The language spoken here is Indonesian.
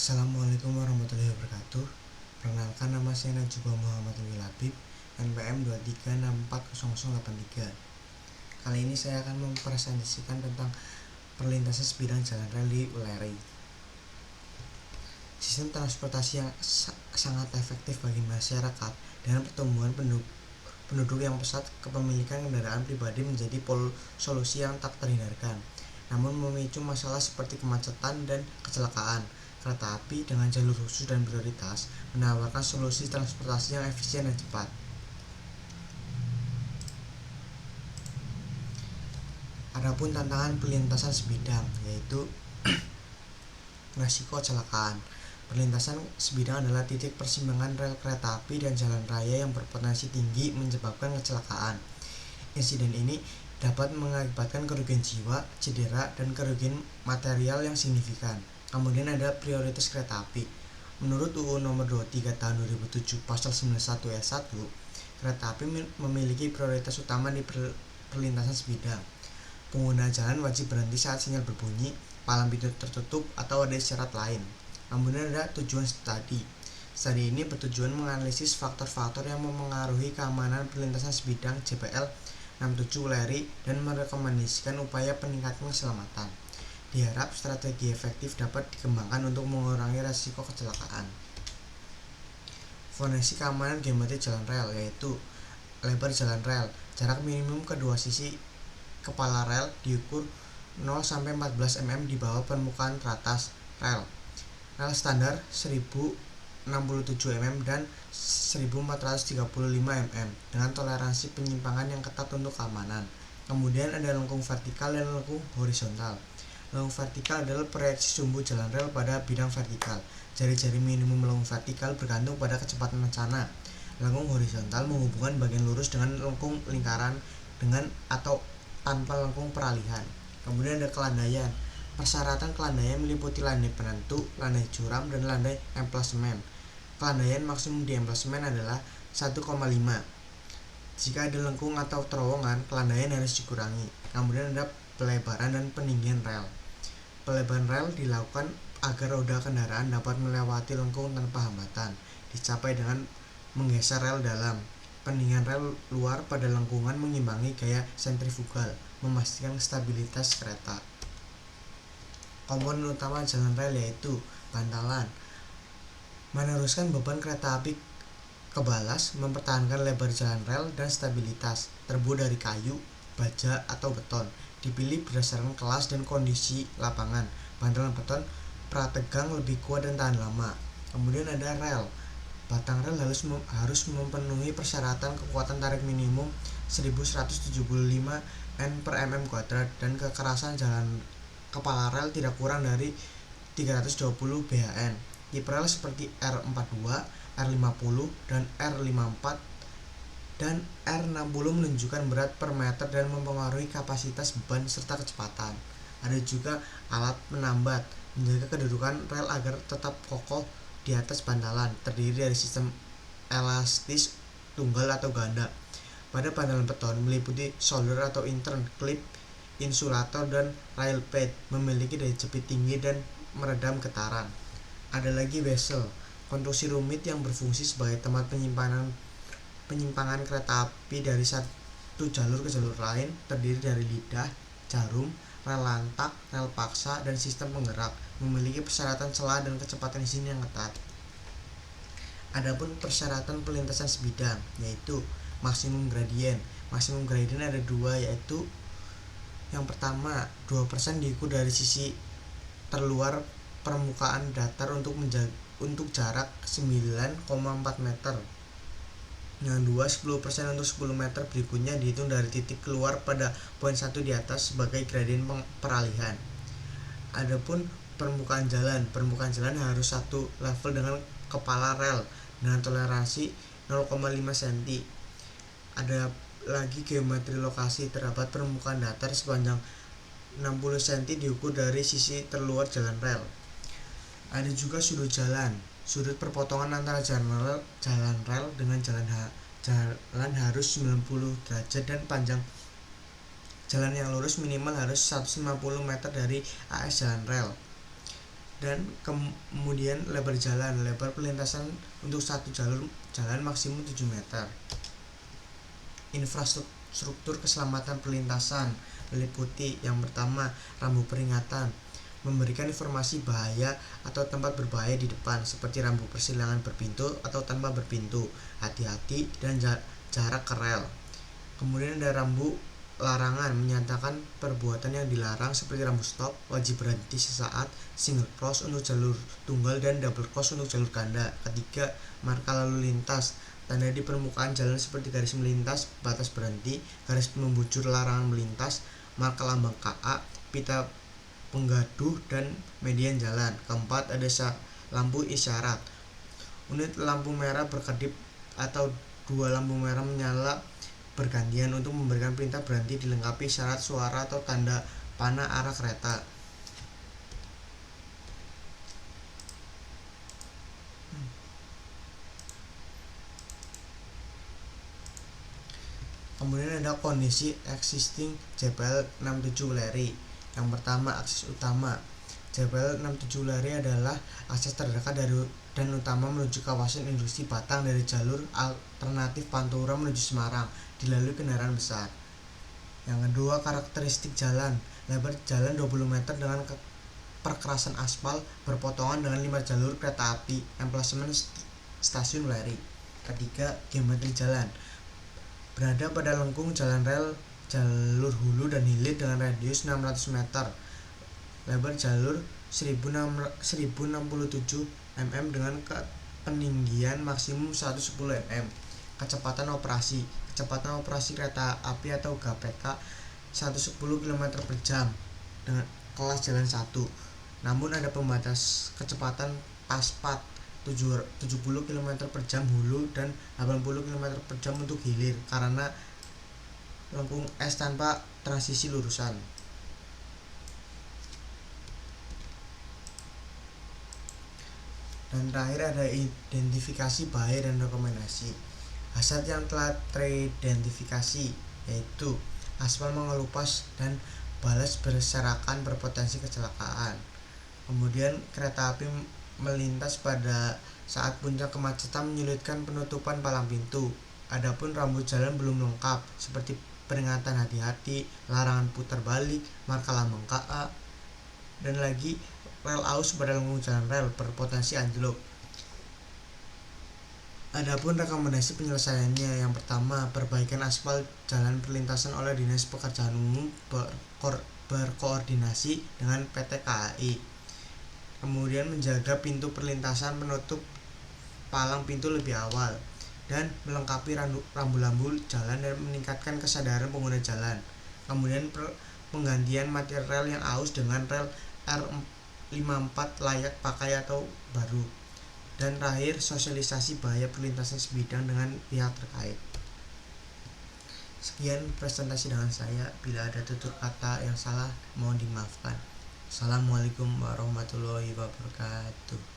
Assalamualaikum warahmatullahi wabarakatuh. Perkenalkan, nama saya Najwa Muhammad Labib, NPM 2364083. Kali ini saya akan mempresentasikan tentang perlintasan sebidang jalan rel di Uleri. Sistem transportasi yang sangat efektif bagi masyarakat dengan pertumbuhan penduduk yang pesat, kepemilikan kendaraan pribadi menjadi solusi yang tak terhindarkan, namun memicu masalah seperti kemacetan dan kecelakaan. Kereta api dengan jalur khusus dan prioritas menawarkan solusi transportasi yang efisien dan cepat. Adapun tantangan perlintasan sebidang yaitu resiko kecelakaan. Perlintasan sebidang adalah titik persimpangan rel kereta api dan jalan raya yang berpotensi tinggi menyebabkan kecelakaan. Insiden ini dapat mengakibatkan kerugian jiwa, cedera, dan kerugian material yang signifikan. Kemudian ada prioritas kereta api. Menurut UU Nomor 23 Tahun 2007 Pasal 91 Ayat 1, kereta api memiliki prioritas utama di perlintasan sebidang. Pengguna jalan wajib berhenti saat sinyal berbunyi, palang pintu tertutup, atau ada isyarat lain. Kemudian ada tujuan studi. Studi ini bertujuan menganalisis faktor-faktor yang memengaruhi keamanan perlintasan sebidang JPL 67 Uleri dan merekomendasikan upaya peningkatan keselamatan. Diharap strategi efektif dapat dikembangkan untuk mengurangi risiko kecelakaan. Fondasi keamanan geometri jalan rel yaitu lebar jalan rel. Jarak minimum kedua sisi kepala rel diukur 0-14 mm di bawah permukaan teratas rel. Rel standar 1067 mm dan 1435 mm dengan toleransi penyimpangan yang ketat untuk keamanan. Kemudian ada lengkung vertikal dan lengkung horizontal. Lengkung vertikal adalah proyeksi sumbu jalan rel pada bidang vertikal. Jari-jari minimum lengkung vertikal bergantung pada kecepatan rencana. Lengkung horizontal menghubungkan bagian lurus dengan lengkung lingkaran dengan atau tanpa lengkung peralihan. Kemudian ada kelandaian. Persyaratan kelandaian meliputi landai penentu, landai curam, dan landai emplasemen. Kelandaian maksimum di emplasemen adalah 1,5. Jika ada lengkung atau terowongan, kelandaian harus dikurangi. Kemudian ada pelebaran dan peninggian rel. Pelebaran rel dilakukan agar roda kendaraan dapat melewati lengkung tanpa hambatan, dicapai dengan menggeser rel dalam. Peninggian rel luar pada lengkungan mengimbangi gaya sentrifugal, memastikan stabilitas kereta. Komponen utama jalan rel yaitu bantalan, meneruskan beban kereta api ke balas, mempertahankan lebar jalan rel dan stabilitas. Terbuat dari kayu, baja, atau beton. Dipilih berdasarkan kelas dan kondisi lapangan. Bantalan beton prategang lebih kuat dan tahan lama. Kemudian ada rel. Batang rel harus memenuhi persyaratan kekuatan tarik minimum 1175 N/mm² dan kekerasan jalan kepala rel tidak kurang dari 320 BHN. Tipe rel seperti R42, R50, dan R54 dan R60 menunjukkan berat per meter dan mempengaruhi kapasitas beban serta kecepatan. Ada juga alat penambat menjaga kedudukan rel agar tetap kokoh di atas bantalan, terdiri dari sistem elastis tunggal atau ganda. Pada bantalan beton meliputi solder atau intern, klip, insulator, dan rail pad, memiliki daya jepit tinggi dan meredam getaran. Ada lagi wesel, konstruksi rumit yang berfungsi sebagai tempat penyimpangan kereta api dari satu jalur ke jalur lain, terdiri dari lidah, jarum, rel lantak, rel paksa, dan sistem penggerak, memiliki persyaratan celah dan kecepatan mesin yang ketat. Adapun persyaratan perlintasan sebidang yaitu maksimum gradien. Maksimum gradien ada dua, yaitu yang pertama 2% diukur dari sisi terluar permukaan datar untuk jarak 9,4 meter. Yang dua 10% untuk 10 meter berikutnya dihitung dari titik keluar pada poin 1 di atas sebagai gradien peralihan. Adapun permukaan jalan harus satu level dengan kepala rel dengan toleransi 0,5 cm. Ada lagi geometri lokasi. Terdapat permukaan datar sepanjang 60 cm diukur dari sisi terluar jalan rel. Ada juga sudut jalan. Sudut perpotongan antara jalan rel dengan jalan harus 90 derajat dan panjang jalan yang lurus minimal harus 150 meter dari AS jalan rel. Dan kemudian lebar jalan. Lebar perlintasan untuk satu jalur jalan maksimum 7 meter. Infrastruktur keselamatan perlintasan meliputi yang pertama, rambu peringatan, memberikan informasi bahaya atau tempat berbahaya di depan seperti rambu persilangan berpintu atau tanpa berpintu, hati-hati, dan jarak ke rel. Kemudian ada rambu larangan, menyatakan perbuatan yang dilarang seperti rambu stop, wajib berhenti sesaat, single cross untuk jalur tunggal dan double cross untuk jalur ganda. Ketiga, marka lalu lintas, tanda di permukaan jalan seperti garis melintas, batas berhenti, garis membujur larangan melintas, marka lambang KA, pita penggaduh, dan median jalan. Keempat, ada lampu isyarat, unit lampu merah berkedip atau dua lampu merah menyala bergantian untuk memberikan perintah berhenti, dilengkapi isyarat suara atau tanda panah arah kereta. Kemudian ada kondisi existing JPL 67 Weleri. Yang pertama, akses utama. JPL 67 Weleri adalah akses terdekat dari dan utama menuju kawasan industri Batang dari jalur alternatif Pantura menuju Semarang, dilalui kendaraan besar. Yang kedua, karakteristik jalan. Lebar jalan 20 meter dengan perkerasan aspal berpotongan dengan 5 jalur kereta api. Emplasemen stasiun Weleri. Ketiga, geometri jalan. Berada pada lengkung jalan rel jalur hulu dan hilir dengan radius 600 meter. Lebar jalur 1067 mm dengan peninggian maksimum 110 mm. Kecepatan operasi kereta api atau KPK 110 km per jam dengan kelas jalan 1. Namun ada pembatas kecepatan paspat 70 km per jam hulu dan 80 km per jam untuk hilir karena lengkung es tanpa transisi lurusan. Dan terakhir ada identifikasi bahaya dan rekomendasi. Hazard yang telah teridentifikasi yaitu aspal mengelupas dan balas berserakan berpotensi kecelakaan. Kemudian kereta api melintas pada saat puncak kemacetan menyulitkan penutupan palang pintu. Adapun rambu jalan belum lengkap seperti peringatan hati-hati, larangan putar balik, marka lambang KA, dan lagi rel aus pada lengkung jalan rel berpotensi anjlok. Adapun rekomendasi penyelesaiannya, yang pertama, perbaikan aspal jalan perlintasan oleh Dinas Pekerjaan Umum berkoordinasi dengan PT KAI. Kemudian menjaga pintu perlintasan, menutup palang pintu lebih awal, dan melengkapi rambu-rambu jalan dan meningkatkan kesadaran pengguna jalan. Kemudian penggantian material rel yang aus dengan rel R54 layak pakai atau baru. Dan terakhir, sosialisasi bahaya perlintasan sebidang dengan pihak terkait. Sekian presentasi dengan saya. Bila ada tutur kata yang salah mohon dimaafkan. Assalamualaikum warahmatullahi wabarakatuh.